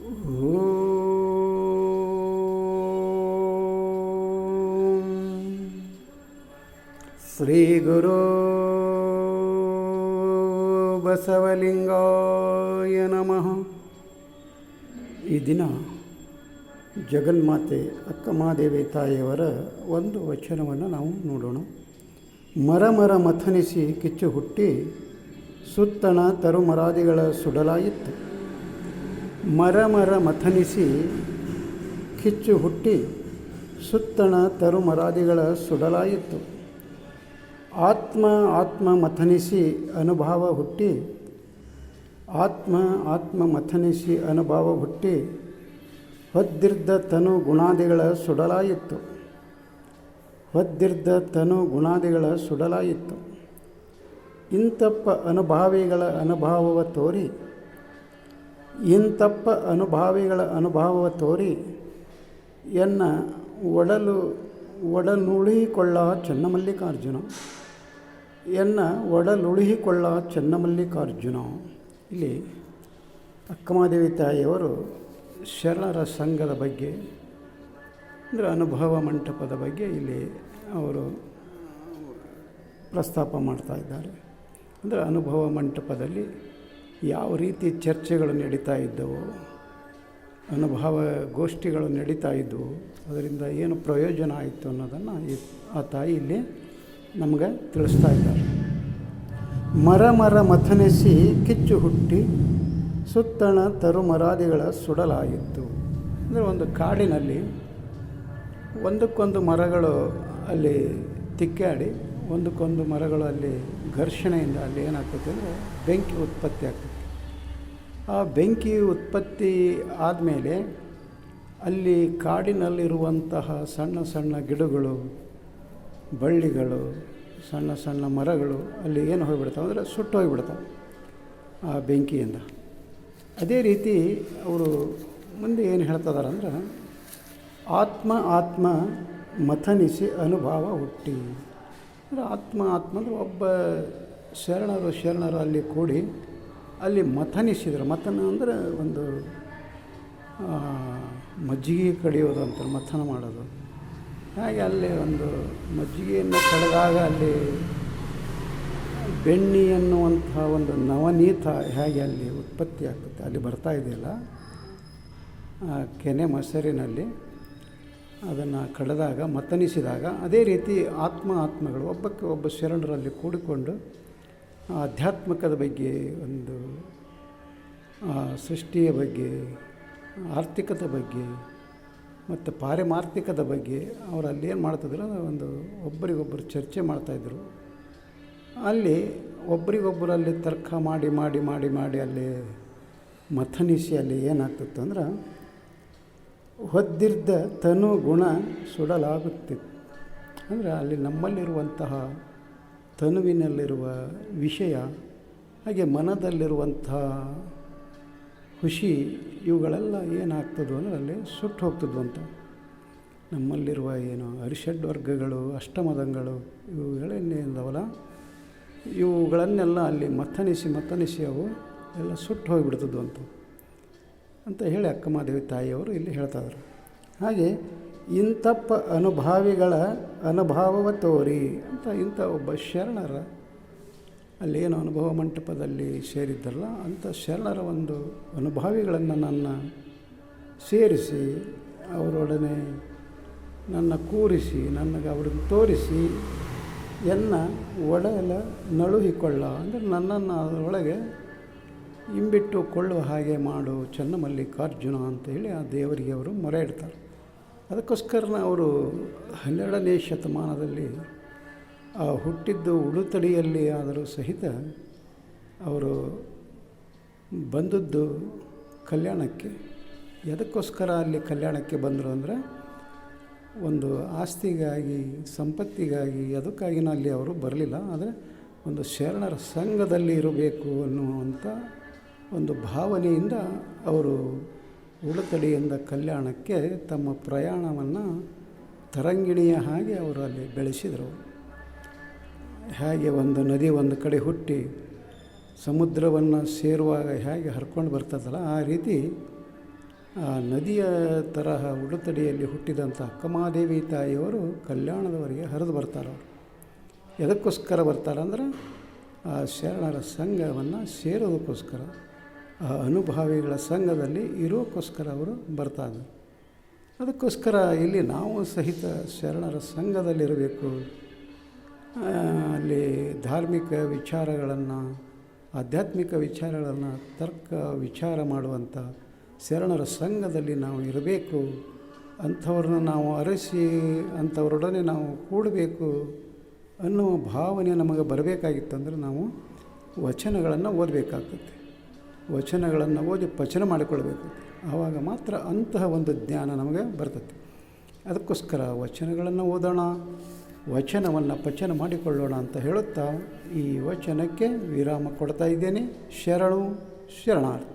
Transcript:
ಶ್ರೀ ಗುರು ಬಸವಲಿಂಗಾಯ ನಮಃ. ಈ ದಿನ ಜಗನ್ಮಾತೆ ಅಕ್ಕಮಹಾದೇವಿ ತಾಯಿಯವರ ಒಂದು ವಚನವನ್ನು ನಾವು ನೋಡೋಣ. ಮರ ಮಥನಿಸಿ ಕಿಚ್ಚು ಹುಟ್ಟಿ ಸುತ್ತಣ ತರುಮರಾದಿಗಳ ಸುಡಲಾಯಿತು. ಮರ ಮಥನಿಸಿ ಕಿಚ್ಚು ಹುಟ್ಟಿ ಸುತ್ತಣ ತರುಮರಾದಿಗಳ ಸುಡಲಾಯಿತು. ಆತ್ಮ ಮಥನಿಸಿ ಅನುಭವ ಹುಟ್ಟಿ ಆತ್ಮ ಮಥನಿಸಿ ಅನುಭವ ಹುಟ್ಟಿ ಹೊದ್ದಿರ್ದ ತನು ಗುಣಾದಿಗಳ ಸುಡಲಾಯಿತು. ಹೊದ್ದಿರ್ದ ತನು ಗುಣಾದಿಗಳ ಸುಡಲಾಯಿತು. ಇಂತಪ್ಪ ಅನುಭಾವಿಗಳ ಅನುಭಾವವ ತೋರಿ ಎನ್ನ ಒಡಲುಳಿಕೊಳ್ಳ ಚನ್ನಮಲ್ಲಿಕಾರ್ಜುನ. ಇಲ್ಲಿ ಅಕ್ಕಮಹಾದೇವಿ ತಾಯಿಯವರು ಶರಣರ ಸಂಘದ ಬಗ್ಗೆ ಅಂದರೆ ಅನುಭವ ಮಂಟಪದ ಬಗ್ಗೆ ಇಲ್ಲಿ ಅವರು ಪ್ರಸ್ತಾಪ ಮಾಡ್ತಾ ಇದ್ದಾರೆ. ಅಂದರೆ ಅನುಭವ ಮಂಟಪದಲ್ಲಿ ಯಾವ ರೀತಿ ಚರ್ಚೆಗಳು ನಡೀತಾ ಇದ್ದವು, ಅನುಭವ ಗೋಷ್ಠಿಗಳು ನಡೀತಾ ಇದ್ದವು, ಅದರಿಂದ ಏನು ಪ್ರಯೋಜನ ಆಯಿತು ಅನ್ನೋದನ್ನು ಆ ತಾಯಿ ಇಲ್ಲಿ ನಮಗೆ ತಿಳಿಸ್ತಾ ಇದ್ದಾರೆ. ಮರ ಮಥನಿಸಿ ಕಿಚ್ಚು ಹುಟ್ಟಿ ಸುತ್ತಣ ತರುಮರಾದಿಗಳ ಸುಡಲಾಯಿತು. ಅಂದರೆ ಒಂದು ಕಾಡಿನಲ್ಲಿ ಒಂದಕ್ಕೊಂದು ಮರಗಳು ಅಲ್ಲಿ ತಿಕ್ಕಾಡಿ ಒಂದಕ್ಕೊಂದು ಮರಗಳು ಅಲ್ಲಿ ಘರ್ಷಣೆಯಿಂದ ಅಲ್ಲಿ ಏನಾಗ್ತದೆ ಅಂದರೆ ಬೆಂಕಿ ಉತ್ಪತ್ತಿ ಆಗ್ತದೆ. ಆ ಬೆಂಕಿ ಉತ್ಪತ್ತಿ ಆದಮೇಲೆ ಅಲ್ಲಿ ಕಾಡಿನಲ್ಲಿರುವಂತಹ ಸಣ್ಣ ಸಣ್ಣ ಗಿಡಗಳು, ಬಳ್ಳಿಗಳು, ಸಣ್ಣ ಸಣ್ಣ ಮರಗಳು ಅಲ್ಲಿ ಏನು ಹೋಗಿಬಿಡ್ತಾವೆ ಅಂದರೆ ಸುಟ್ಟು ಹೋಗಿಬಿಡ್ತಾವೆ ಆ ಬೆಂಕಿಯಿಂದ. ಅದೇ ರೀತಿ ಅವರು ಮುಂದೆ ಏನು ಹೇಳ್ತಿದ್ದಾರೆ ಅಂದ್ರೆ ಆತ್ಮ ಮಥನಿಸಿ ಅನುಭವ ಹುಟ್ಟಿ. ಅಂದರೆ ಆತ್ಮ ಅಂದರೆ ಒಬ್ಬ ಶರಣರು ಅಲ್ಲಿ ಕೂಡಿ ಅಲ್ಲಿ ಮಥನಿಸಿದರು. ಮಥನ ಅಂದರೆ ಒಂದು ಮಜ್ಜಿಗೆ ಕಡಿಯೋದು ಅಂತ ಮಥನ ಮಾಡೋದು. ಹಾಗೆ ಅಲ್ಲಿ ಒಂದು ಮಜ್ಜಿಗೆಯನ್ನು ಕಳೆದಾಗ ಅಲ್ಲಿ ಬೆಣ್ಣೆ ಅನ್ನುವಂಥ ಒಂದು ನವನೀತ ಹೇಗೆ ಅಲ್ಲಿ ಉತ್ಪತ್ತಿ ಆಗ್ತದೆ, ಅಲ್ಲಿ ಬರ್ತಾ ಇದೆಯಲ್ಲ ಆ ಕೆನೆ ಮೊಸರಿನಲ್ಲಿ ಅದನ್ನು ಕಳೆದಾಗ ಮಥನಿಸಿದಾಗ ಅದೇ ರೀತಿ ಆತ್ಮಗಳು ಒಬ್ಬ ಶರಣರಲ್ಲಿ ಕೂಡಿಕೊಂಡು ಆಧ್ಯಾತ್ಮಿಕದ ಬಗ್ಗೆ, ಒಂದು ಸೃಷ್ಟಿಯ ಬಗ್ಗೆ, ಆರ್ಥಿಕತೆ ಬಗ್ಗೆ ಮತ್ತು ಪಾರಮಾರ್ಥಿಕದ ಬಗ್ಗೆ ಅವರಲ್ಲಿ ಏನು ಮಾಡ್ತಿದ್ರು, ಒಂದು ಒಬ್ಬರಿಗೊಬ್ಬರು ಚರ್ಚೆ ಮಾಡ್ತಾಯಿದ್ರು. ಅಲ್ಲಿ ಒಬ್ಬರಿಗೊಬ್ಬರಲ್ಲಿ ತರ್ಕ ಮಾಡಿ ಅಲ್ಲಿ ಮಥನಿಸಿ ಅಲ್ಲಿ ಏನಾಗ್ತಿತ್ತು ಅಂದ್ರೆ ಹೊದ್ದಿರ್ದ ತನು ಗುಣ ಸುಡಲಾಗುತ್ತಿತ್ತು. ಅಂದರೆ ಅಲ್ಲಿ ನಮ್ಮಲ್ಲಿರುವಂತಹ ತನುವಿನಲ್ಲಿರುವ ವಿಷಯ, ಹಾಗೆ ಮನದಲ್ಲಿರುವಂತಹ ಖುಷಿ, ಇವುಗಳೆಲ್ಲ ಏನಾಗ್ತದೋ ಅಂದರೆ ಅಲ್ಲಿ ಸುಟ್ಟು ಹೋಗ್ತಿದ್ವು ಅಂತ. ನಮ್ಮಲ್ಲಿರುವ ಏನು ಅರಿಷಡ್ ವರ್ಗಗಳು, ಅಷ್ಟಮದಂಗಳು, ಇವುಗಳೇನಿದ್ದಾವಲ್ಲ ಇವುಗಳನ್ನೆಲ್ಲ ಅಲ್ಲಿ ಮಥನಿಸಿ ಅವು ಎಲ್ಲ ಸುಟ್ಟು ಹೋಗಿಬಿಡ್ತಿದ್ವು ಅಂತ ಹೇಳಿ ಅಕ್ಕಮಹಾದೇವಿ ತಾಯಿಯವರು ಇಲ್ಲಿ ಹೇಳ್ತಾಯಿದ್ರು. ಹಾಗೆ ಇಂತಪ್ಪ ಅನುಭಾವಿಗಳ ಅನುಭಾವವ ತೋರಿ ಅಂತ ಇಂಥ ಒಬ್ಬ ಶರಣರ ಅಲ್ಲೇನು ಅನುಭವ ಮಂಟಪದಲ್ಲಿ ಸೇರಿದ್ದರಲ್ಲ ಅಂಥ ಶರಣರ ಒಂದು ಅನುಭಾವಿಗಳನ್ನು ನನ್ನ ಸೇರಿಸಿ ಅವರೊಡನೆ ನನ್ನ ಕೂರಿಸಿ ನನಗೆ ಅವ್ರಿಗೆ ತೋರಿಸಿ ಒಡಲ ನಳುಹಿಕೊಳ್ಳ ಅಂದರೆ ನನ್ನನ್ನು ಅದರೊಳಗೆ ಇಂಬಿಟ್ಟು ಕೊಳ್ಳುವ ಹಾಗೆ ಮಾಡು ಚನ್ನಮಲ್ಲಿಕಾರ್ಜುನ ಅಂತೇಳಿ ಆ ದೇವರಿಗೆ ಅವರು ಮೊರೆ ಇಡ್ತಾರೆ. ಅದಕ್ಕೋಸ್ಕರ ಅವರು 12ನೇ ಶತಮಾನದಲ್ಲಿ ಹುಟ್ಟಿದ್ದು ಉಡುತಡಿಯಲ್ಲಿ ಆದರೂ ಸಹಿತ ಅವರು ಬಂದದ್ದು ಕಲ್ಯಾಣಕ್ಕೆ. ಎದಕ್ಕೋಸ್ಕರ ಅಲ್ಲಿ ಕಲ್ಯಾಣಕ್ಕೆ ಬಂದರು ಅಂದರೆ ಒಂದು ಆಸ್ತಿಗಾಗಿ, ಸಂಪತ್ತಿಗಾಗಿ, ಅದಕ್ಕಾಗಿನ ಅಲ್ಲಿ ಅವರು ಬರಲಿಲ್ಲ. ಆದರೆ ಒಂದು ಶರಣರ ಸಂಘದಲ್ಲಿ ಇರಬೇಕು ಅನ್ನುವಂಥ ಒಂದು ಭಾವನೆಯಿಂದ ಅವರು ಉಡುತಡಿಯಿಂದ ಕಲ್ಯಾಣಕ್ಕೆ ತಮ್ಮ ಪ್ರಯಾಣವನ್ನು ತರಂಗಿಣಿಯ ಹಾಗೆ ಅವರು ಅಲ್ಲಿ ಬೆಳೆಸಿದರು. ಹೇಗೆ ಒಂದು ನದಿ ಒಂದು ಕಡೆ ಹುಟ್ಟಿ ಸಮುದ್ರವನ್ನು ಸೇರುವಾಗ ಹೇಗೆ ಹರ್ಕೊಂಡು ಬರ್ತದಲ್ಲ, ಆ ರೀತಿ ಆ ನದಿಯ ತರಹ ಉಡುತಡಿಯಲ್ಲಿ ಹುಟ್ಟಿದಂಥ ಅಕ್ಕಮಹಾದೇವಿ ತಾಯಿಯವರು ಕಲ್ಯಾಣದವರೆಗೆ ಹರಿದು ಬರ್ತಾರೆ. ಅವರು ಎದಕ್ಕೋಸ್ಕರ ಬರ್ತಾರಂದ್ರೆ ಆ ಶರಣರ ಸಂಘವನ್ನು ಸೇರೋದಕ್ಕೋಸ್ಕರ, ಆ ಅನುಭಾವಿಗಳ ಸಂಘದಲ್ಲಿ ಇರೋಕ್ಕೋಸ್ಕರ ಅವರು ಬರ್ತಾರೆ. ಅದಕ್ಕೋಸ್ಕರ ಇಲ್ಲಿ ನಾವು ಸಹಿತ ಶರಣರ ಸಂಘದಲ್ಲಿರಬೇಕು. ಅಲ್ಲಿ ಧಾರ್ಮಿಕ ವಿಚಾರಗಳನ್ನು, ಆಧ್ಯಾತ್ಮಿಕ ವಿಚಾರಗಳನ್ನು ತರ್ಕ ವಿಚಾರ ಮಾಡುವಂಥ ಶರಣರ ಸಂಘದಲ್ಲಿ ನಾವು ಇರಬೇಕು. ಅಂಥವ್ರನ್ನ ನಾವು ಅರಸಿ ಅಂಥವರೊಡನೆ ನಾವು ಕೂಡಬೇಕು ಅನ್ನುವ ಭಾವನೆ ನಮಗೆ ಬರಬೇಕಾಗಿತ್ತಂದ್ರೆ ನಾವು ವಚನಗಳನ್ನು ಓದಬೇಕಾಗ್ತದೆ. ವಚನಗಳನ್ನು ಓದಿ ಪಚನ ಮಾಡಿಕೊಳ್ಬೇಕು. ಆವಾಗ ಮಾತ್ರ ಅಂತಹ ಒಂದು ಜ್ಞಾನ ನಮಗೆ ಬರ್ತದೆ. ಅದಕ್ಕೋಸ್ಕರ ವಚನಗಳನ್ನು ಓದೋಣ, ವಚನವನ್ನು ಪಚನ ಮಾಡಿಕೊಳ್ಳೋಣ ಅಂತ ಹೇಳುತ್ತಾ ಈ ವಚನಕ್ಕೆ ವಿರಾಮ ಕೊಡ್ತಾ ಇದ್ದೇನೆ. ಶರಣು ಶರಣಾರ್ಥಿ.